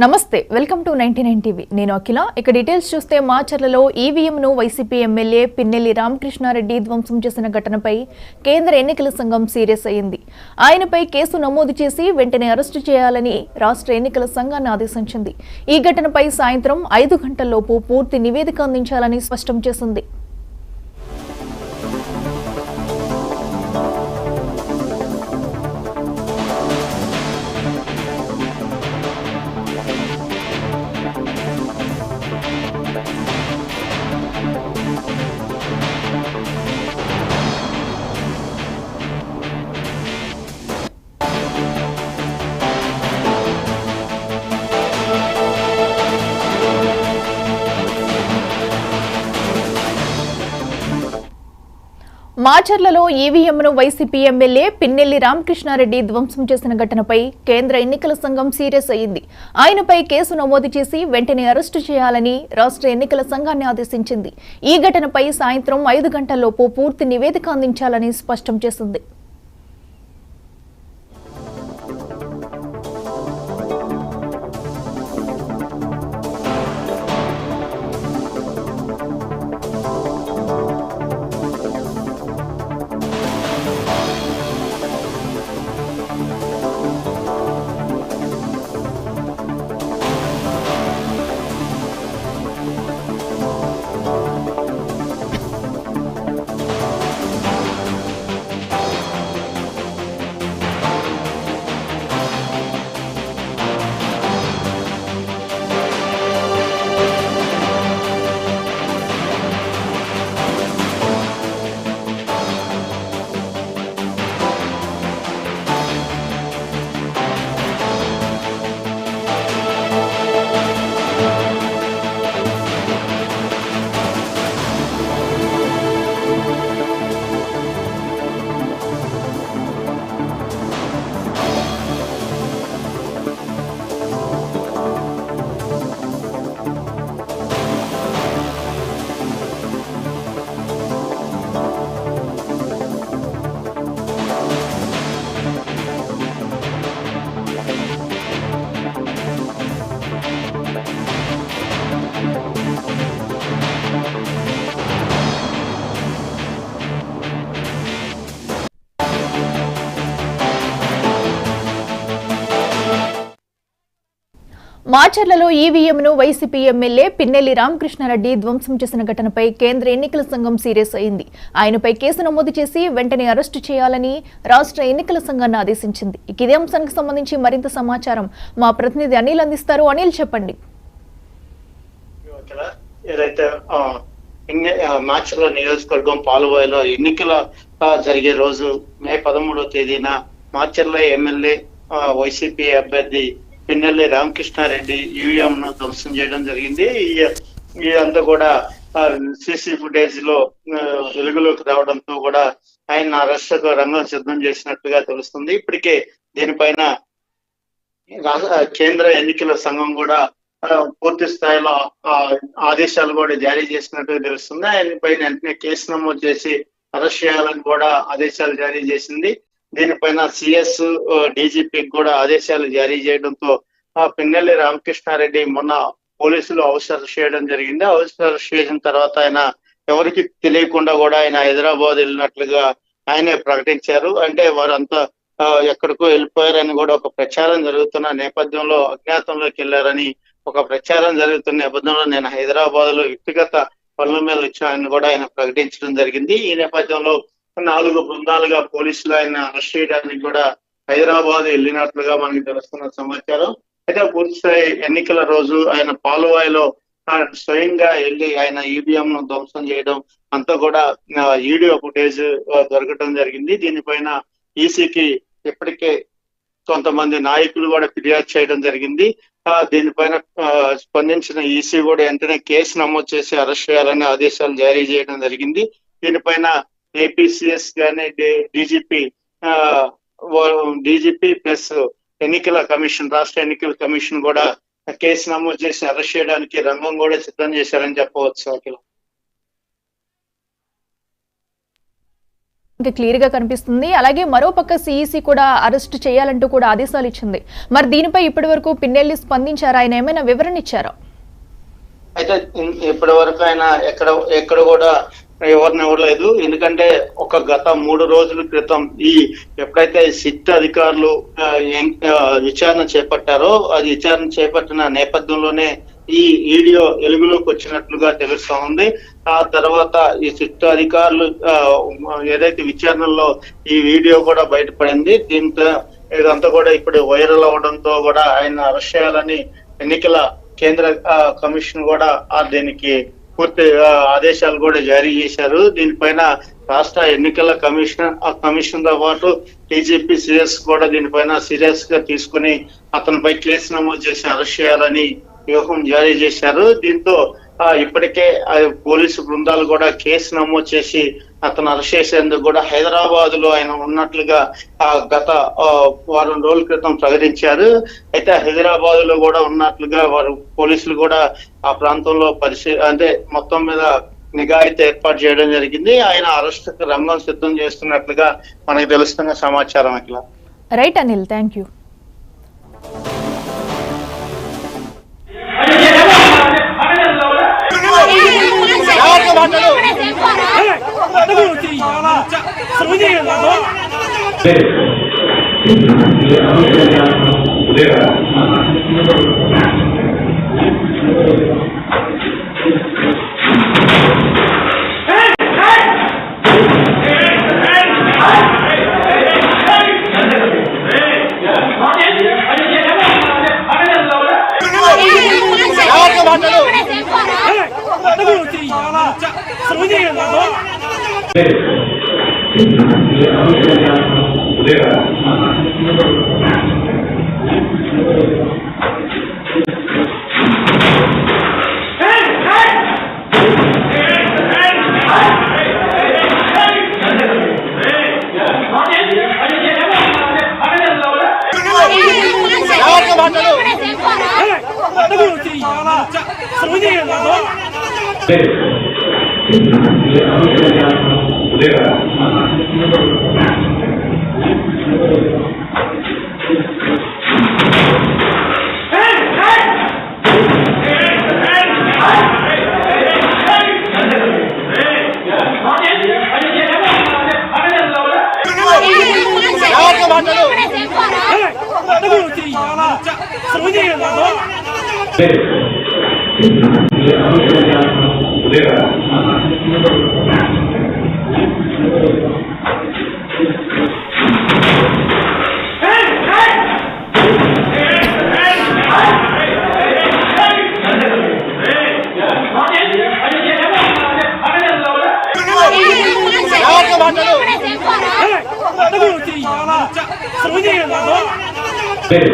నమస్తే welcome to 99 TV నేను అఖిల ఇక డీటెయిల్స్ చూస్తే మాచర్లలో ఈవీఎంను వైసీపీ ఎమ్మెల్యే పిన్నెల్లి రామకృష్ణారెడ్డి ధ్వంసం చేసిన ఘటనపై కేంద్ర ఎన్నికల సంఘం సీరియస్ అయింది. ఆయనపై కేసు నమోదు చేసి వెంటనే అరెస్టు చేయాలని రాష్ట్ర ఎన్నికల సంఘాన్ని ఆదేశించింది. ఈ ఘటనపై సాయంత్రం 5 గంటల్లోపు పూర్తి నివేదిక అందించాలని స్పష్టం చేసింది. మాచర్లలో ఈవీఎంను వైసీపీ ఎమ్మెల్యే పిన్నెల్లి రామకృష్ణారెడ్డి ధ్వంసం చేసిన ఘటనపై కేంద్ర ఎన్నికల సంఘం సీరియస్ అయింది. ఆయనపై కేసు నమోదు చేసి వెంటనే అరెస్టు చేయాలని రాష్ట్ర ఎన్నికల సంఘాన్ని ఆదేశించింది. ఈ ఘటనపై సాయంత్రం 5 గంటల్లోపు పూర్తి నివేదిక అందించాలని స్పష్టం చేసింది. మాచర్లలో ఈవీఎంను వైసీపీ ఎమ్మెల్యే పిన్నెల్లి రామకృష్ణారెడ్డి ధ్వంసం చేసిన ఘటనపై కేంద్ర ఎన్నికల సంఘం సీరియస్ అయింది. ఆయనపై కేసు నమోదు చేసి వెంటనే అరెస్టు చేయాలని రాష్ట్ర ఎన్నికల సంఘాన్ని ఆదేశించింది. ఇదే అంశానికి సంబంధించి మరింత సమాచారం మా ప్రతినిధి అనిల్ అందిస్తారు. అనిల్ చెప్పండి. ఏదైతే మాచర్ల నియోజకవర్గం పాలువాయిలో ఎన్నికల జరిగే రోజు మే 13వ తేదీన మాచర్ల ఎమ్మెల్యే వైసీపీ అభ్యర్థి పిన్నెల్లి రామకృష్ణారెడ్డి ఈవీఎం ను ధ్వంసం చేయడం జరిగింది. ఇదంతా కూడా సీసీ ఫుటేజ్ లో వెలుగులోకి రావడంతో కూడా ఆయన అరెస్టుకు రంగం సిద్ధం చేసినట్టుగా తెలుస్తుంది. ఇప్పటికే దీనిపైన కేంద్ర ఎన్నికల సంఘం కూడా పూర్తి స్థాయిలో ఆదేశాలు కూడా జారీ చేసినట్టుగా తెలుస్తుంది. ఆయన పైన వెంటనే కేసు నమోదు చేసి అరెస్ట్ చేయాలని కూడా ఆదేశాలు జారీ చేసింది. దీనిపైన సిఎస్ డీజీపీకి కూడా ఆదేశాలు జారీ చేయడంతో పిన్నెల్లి రామకృష్ణారెడ్డి మొన్న పోలీసులు హౌస్ అరెస్ట్ చేయడం జరిగింది. హౌస్ అరెస్ట్ చేసిన తర్వాత ఆయన ఎవరికి తెలియకుండా కూడా ఆయన హైదరాబాద్ వెళ్ళినట్లుగా ఆయనే ప్రకటించారు. అంటే వారంతా ఎక్కడికో వెళ్ళిపోయారని కూడా ఒక ప్రచారం జరుగుతున్న నేపథ్యంలో అజ్ఞాతంలోకి వెళ్ళారని ఒక ప్రచారం జరుగుతున్న నేపథ్యంలో నేను హైదరాబాద్ లో వ్యక్తిగత పనుల మీద వచ్చానని కూడా ఆయన ప్రకటించడం జరిగింది. ఈ నేపథ్యంలో 4 బృందాలుగా పోలీసులు ఆయన అరెస్ట్ చేయడానికి కూడా హైదరాబాద్ వెళ్ళినట్లుగా మనకి తెలుస్తున్న సమాచారం. అయితే పూర్తిస్థాయి ఎన్నికల రోజు ఆయన పాలువాయిలో స్వయంగా వెళ్ళి ఆయన ఈవీఎం ను ధ్వంసం చేయడం అంతా కూడా వీడియో ఫుటేజ్ దొరకడం జరిగింది. దీనిపైన ఈసీకి ఇప్పటికే కొంతమంది నాయకులు కూడా ఫిర్యాదు చేయడం జరిగింది. దీనిపైన స్పందించిన ఈసీ కూడా వెంటనే కేసు నమోదు చేసి అరెస్ట్ చేయాలని ఆదేశాలు జారీ చేయడం జరిగింది. దీనిపైన ఏపీసీఎస్ గానీ డీజీపీ ప్లస్ ఎన్నికల కమిషన్ రాష్ట్ర ఎన్నికల కమిషన్ కూడా కేసు నమోదు చేసి అరెస్ట్ చేయడానికి రంగం కూడా సిద్ధం చేశారని చెప్పవచ్చు. అఖిల ఇంకా క్లియర్ గా కనిపిస్తుంది. అలాగే మరోపక్క సిఈసి కూడా అరెస్ట్ చేయాలంటూ కూడా ఆదేశాలు ఇచ్చింది. మరి దీనిపై ఇప్పటి వరకు పిన్నెల్లి స్పందించారా? ఆయన ఏమైనా వివరణ ఇచ్చారా? అయితే ఇప్పటి వరకు ఆయన ఎక్కడ కూడా ఎవరిని ఇవ్వలేదు. ఎందుకంటే గత 3 రోజుల క్రితం ఎప్పుడైతే సిట్ అధికారులు విచారణ చేపట్టారో అది విచారణ చేపట్టిన నేపథ్యంలోనే ఈ వీడియో వెలుగులోకి వచ్చినట్లుగా తెలుస్తా ఉంది. ఆ తర్వాత ఈ సిట్ అధికారులు ఏదైతే విచారణలో ఈ వీడియో కూడా బయటపడింది. దీంతో ఇదంతా కూడా ఇప్పుడు వైరల్ అవడంతో కూడా ఆయన అరెస్ట్ చేయాలని ఎన్నికల కేంద్ర కమిషన్ కూడా దీనికి పూర్తి ఆదేశాలు కూడా జారీ చేశారు. దీనిపైన రాష్ట్ర ఎన్నికల కమిషన్ తో పాటు టీజీపీ సిఎస్ కూడా దీనిపైన సీరియస్ గా తీసుకుని అతనిపై కేసు నమోదు చేసి అరెస్ట్ చేయాలని వ్యూహం జారీ చేశారు. దీంతో ఇప్పటికే పోలీసు బృందాలు కూడా కేసు నమోదు చేసి అతను అరెస్ట్ చేసేందుకు కూడా హైదరాబాద్ లో ఆయన ఉన్నట్లుగా గత వారం రోజుల క్రితం ప్రకటించారు. అయితే హైదరాబాద్ లో కూడా ఉన్నట్లుగా వారు పోలీసులు కూడా ఆ ప్రాంతంలో అంటే మొత్తం మీద నిఘా అయితే ఏర్పాటు చేయడం జరిగింది. ఆయన అరెస్ట్ రంగం సిద్ధం చేస్తున్నట్లుగా మనకు తెలుస్తున్న సమాచారం. అట్లా right Anil, thank you. Hey!